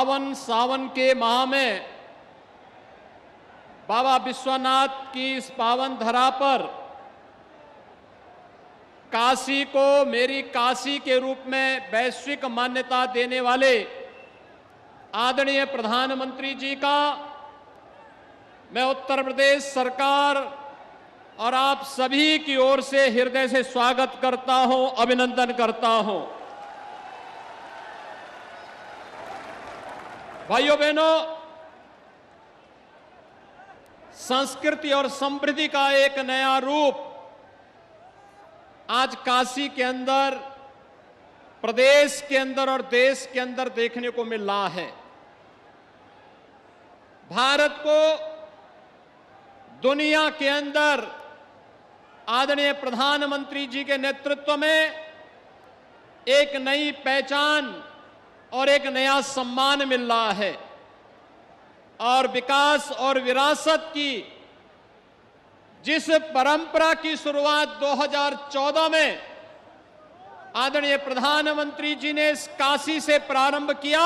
पावन सावन के माह में बाबा विश्वनाथ की इस पावन धरा पर काशी को मेरी काशी के रूप में वैश्विक मान्यता देने वाले आदरणीय प्रधानमंत्री जी का मैं उत्तर प्रदेश सरकार और आप सभी की ओर से हृदय से स्वागत करता हूं, अभिनंदन करता हूं। भाइयों बहनों, संस्कृति और समृद्धि का एक नया रूप आज काशी के अंदर, प्रदेश के अंदर और देश के अंदर देखने को मिल रहा है। भारत को दुनिया के अंदर आदरणीय प्रधानमंत्री जी के नेतृत्व में एक नई पहचान और एक नया सम्मान मिल रहा है और विकास और विरासत की जिस परंपरा की शुरुआत 2014 में आदरणीय प्रधानमंत्री जी ने इस काशी से प्रारंभ किया,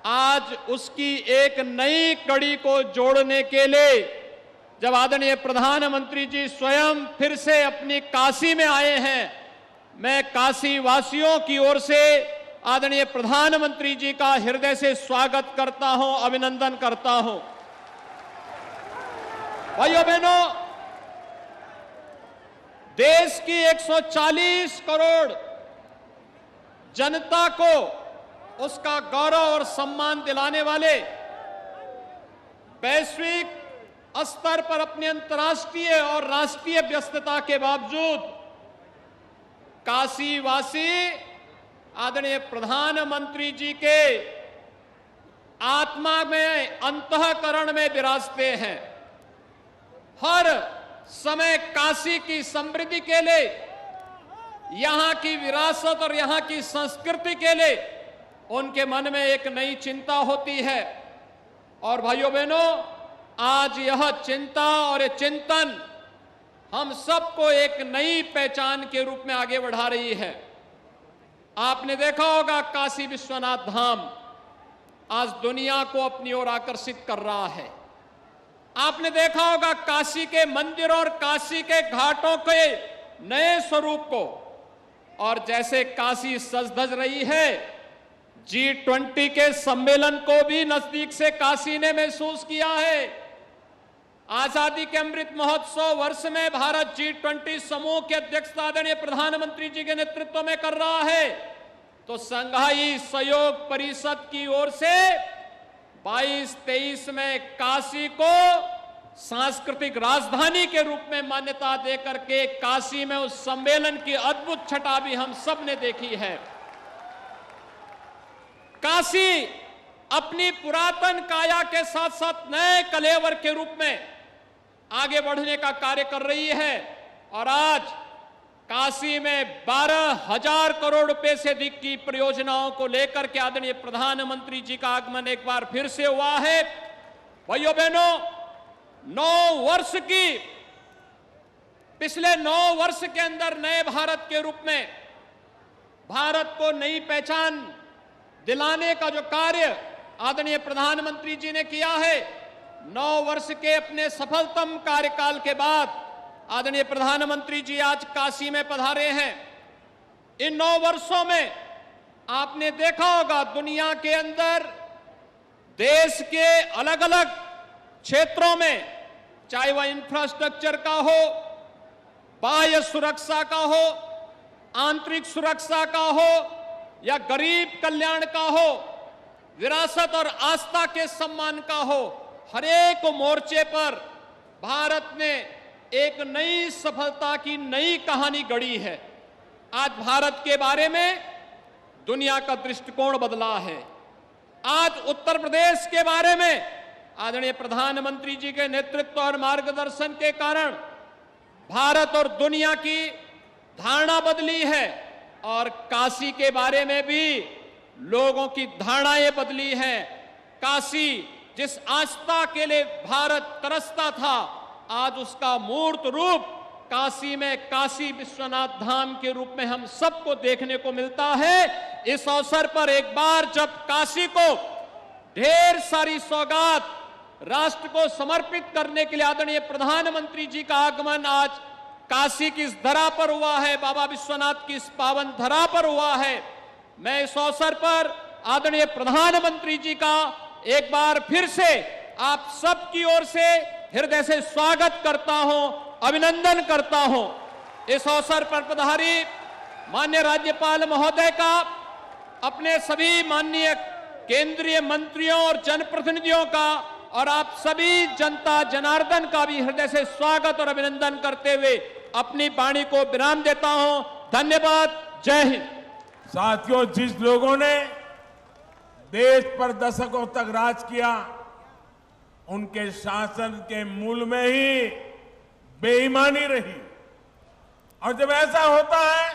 आज उसकी एक नई कड़ी को जोड़ने के लिए जब आदरणीय प्रधानमंत्री जी स्वयं फिर से अपनी काशी में आए हैं, मैं काशी वासियों की ओर से आदरणीय प्रधानमंत्री जी का हृदय से स्वागत करता हूं, अभिनंदन करता हूं। भाइयों बहनों, देश की 140 करोड़ जनता को उसका गौरव और सम्मान दिलाने वाले, वैश्विक स्तर पर अपनी अंतर्राष्ट्रीय और राष्ट्रीय व्यस्तता के बावजूद काशी वासी आदरणीय प्रधानमंत्री जी के आत्मा में, अंतःकरण में विराजते हैं। हर समय काशी की समृद्धि के लिए, यहां की विरासत और यहां की संस्कृति के लिए उनके मन में एक नई चिंता होती है। और भाइयों बहनों, आज यह चिंता और चिंतन हम सबको एक नई पहचान के रूप में आगे बढ़ा रही है। आपने देखा होगा काशी विश्वनाथ धाम आज दुनिया को अपनी ओर आकर्षित कर रहा है। आपने देखा होगा काशी के मंदिर और काशी के घाटों के नए स्वरूप को, और जैसे काशी सज धज रही है, G20 के सम्मेलन को भी नजदीक से काशी ने महसूस किया है। आजादी के अमृत महोत्सव वर्ष में भारत G20 समूह की अध्यक्षता आदरणीय प्रधानमंत्री जी के नेतृत्व में कर रहा है, तो संघाई सहयोग परिषद की ओर से 22-23 में काशी को सांस्कृतिक राजधानी के रूप में मान्यता देकर के काशी में उस सम्मेलन की अद्भुत छटा भी हम सब ने देखी है। काशी अपनी पुरातन काया के साथ साथ नए कलेवर के रूप में आगे बढ़ने का कार्य कर रही है और आज काशी में 12,000 करोड़ रुपए से अधिक की परियोजनाओं को लेकर के आदरणीय प्रधानमंत्री जी का आगमन एक बार फिर से हुआ है। भाइयों बहनों, 9 वर्ष की, पिछले 9 वर्ष के अंदर नए भारत के रूप में भारत को नई पहचान दिलाने का जो कार्य आदरणीय प्रधानमंत्री जी ने किया है, 9 वर्ष के अपने सफलतम कार्यकाल के बाद आदरणीय प्रधानमंत्री जी आज काशी में पधारे हैं। इन 9 वर्षों में आपने देखा होगा दुनिया के अंदर देश के अलग अलग क्षेत्रों में, चाहे वह इंफ्रास्ट्रक्चर का हो, बाह्य सुरक्षा का हो, आंतरिक सुरक्षा का हो या गरीब कल्याण का हो, विरासत और आस्था के सम्मान का हो, हर एक मोर्चे पर भारत ने एक नई सफलता की नई कहानी गढ़ी है। आज भारत के बारे में दुनिया का दृष्टिकोण बदला है। आज उत्तर प्रदेश के बारे में आदरणीय प्रधानमंत्री जी के नेतृत्व और मार्गदर्शन के कारण भारत और दुनिया की धारणा बदली है और काशी के बारे में भी लोगों की धारणाएं बदली हैं। काशी जिस आस्था के लिए भारत तरसता था, आज उसका मूर्त रूप काशी में काशी विश्वनाथ धाम के रूप में हम सबको देखने को मिलता है। इस अवसर पर एक बार जब काशी को ढेर सारी सौगात राष्ट्र को समर्पित करने के लिए आदरणीय प्रधानमंत्री जी का आगमन आज काशी की इस धरा पर हुआ है, बाबा विश्वनाथ की इस पावन धरा पर हुआ है, मैं इस अवसर पर आदरणीय प्रधानमंत्री जी का एक बार फिर से आप सबकी ओर से हृदय से स्वागत करता हूं, अभिनंदन करता हूं। इस अवसर पर पधारी माननीय राज्यपाल महोदय का, अपने सभी माननीय केंद्रीय मंत्रियों और जनप्रतिनिधियों का और आप सभी जनता जनार्दन का भी हृदय से स्वागत और अभिनंदन करते हुए अपनी वाणी को विराम देता हूं। धन्यवाद। जय हिंद। साथियों, जिस लोगों ने देश पर दशकों तक राज किया, उनके शासन के मूल में ही बेईमानी रही, और जब ऐसा होता है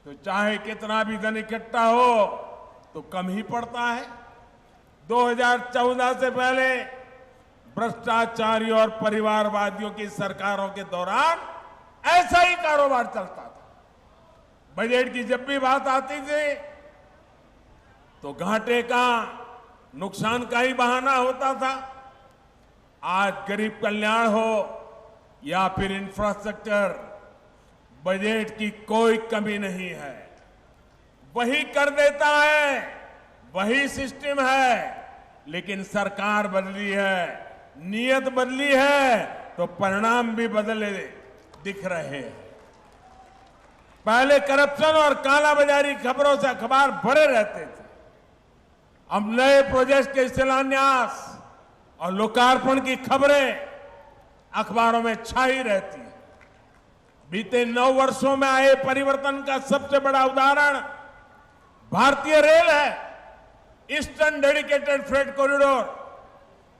तो चाहे कितना भी धन इकट्ठा हो तो कम ही पड़ता है। 2014 से पहले भ्रष्टाचारी और परिवारवादियों की सरकारों के दौरान ऐसा ही कारोबार चलता था। बजट की जब भी बात आती थी तो घाटे का, नुकसान का ही बहाना होता था। आज गरीब कल्याण हो या फिर इंफ्रास्ट्रक्चर, बजट की कोई कमी नहीं है। वही कर देता है, वही सिस्टम है, लेकिन सरकार बदली है, नीयत बदली है तो परिणाम भी बदले दिख रहे हैं। पहले करप्शन और कालाबाजारी खबरों से अखबार भरे रहते थे। अब नए प्रोजेक्ट के शिलान्यास और लोकार्पण की खबरें अखबारों में छाई रहती है। बीते 9 वर्षों में आए परिवर्तन का सबसे बड़ा उदाहरण भारतीय रेल है। ईस्टर्न डेडिकेटेड फ्रेट कॉरिडोर,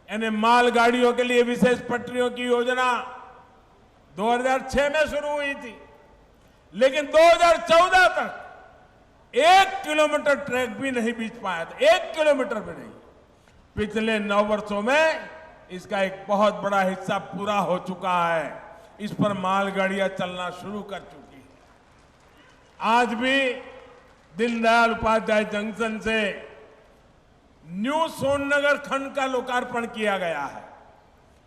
यानी मालगाड़ियों के लिए विशेष पटरियों की योजना 2006 में शुरू हुई थी, लेकिन 2014 तक 1 किलोमीटर ट्रैक भी नहीं बीच पाया था। 1 किलोमीटर भी नहीं। पिछले 9 वर्षों में इसका एक बहुत बड़ा हिस्सा पूरा हो चुका है। इस पर मालगाड़ियां चलना शुरू कर चुकी है। आज भी दीनदयाल उपाध्याय जंक्शन से न्यू सोननगर खंड का लोकार्पण किया गया है।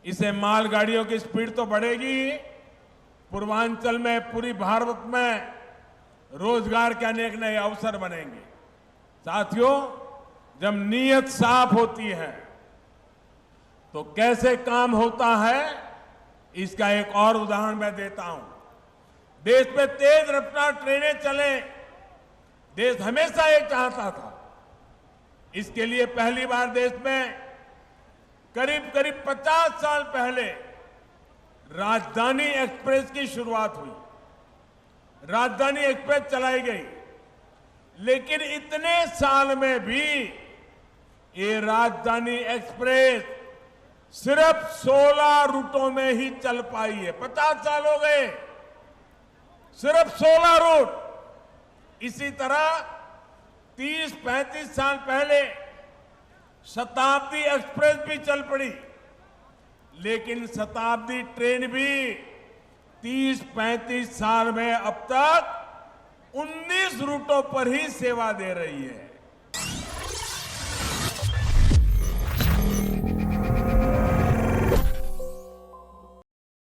इसे मालगाड़ियों की स्पीड तो बढ़ेगी, पूर्वांचल में, पूरी भारत में रोजगार के अनेक नए अवसर बनेंगे। साथियों, जब नीयत साफ होती है तो कैसे काम होता है, इसका एक और उदाहरण मैं देता हूं। देश में तेज रफ्तार ट्रेनें चले, देश हमेशा ये चाहता था। इसके लिए पहली बार देश में करीब 50 साल पहले राजधानी एक्सप्रेस की शुरुआत हुई। राजधानी एक्सप्रेस चलाई गई, लेकिन इतने साल में भी ये राजधानी एक्सप्रेस सिर्फ 16 रूटों में ही चल पाई है। 50 साल हो गए, सिर्फ 16 रूट। इसी तरह 30-35 साल पहले शताब्दी एक्सप्रेस भी चल पड़ी, लेकिन शताब्दी ट्रेन भी 30-35 साल में अब तक 19 रूटों पर ही सेवा दे रही है।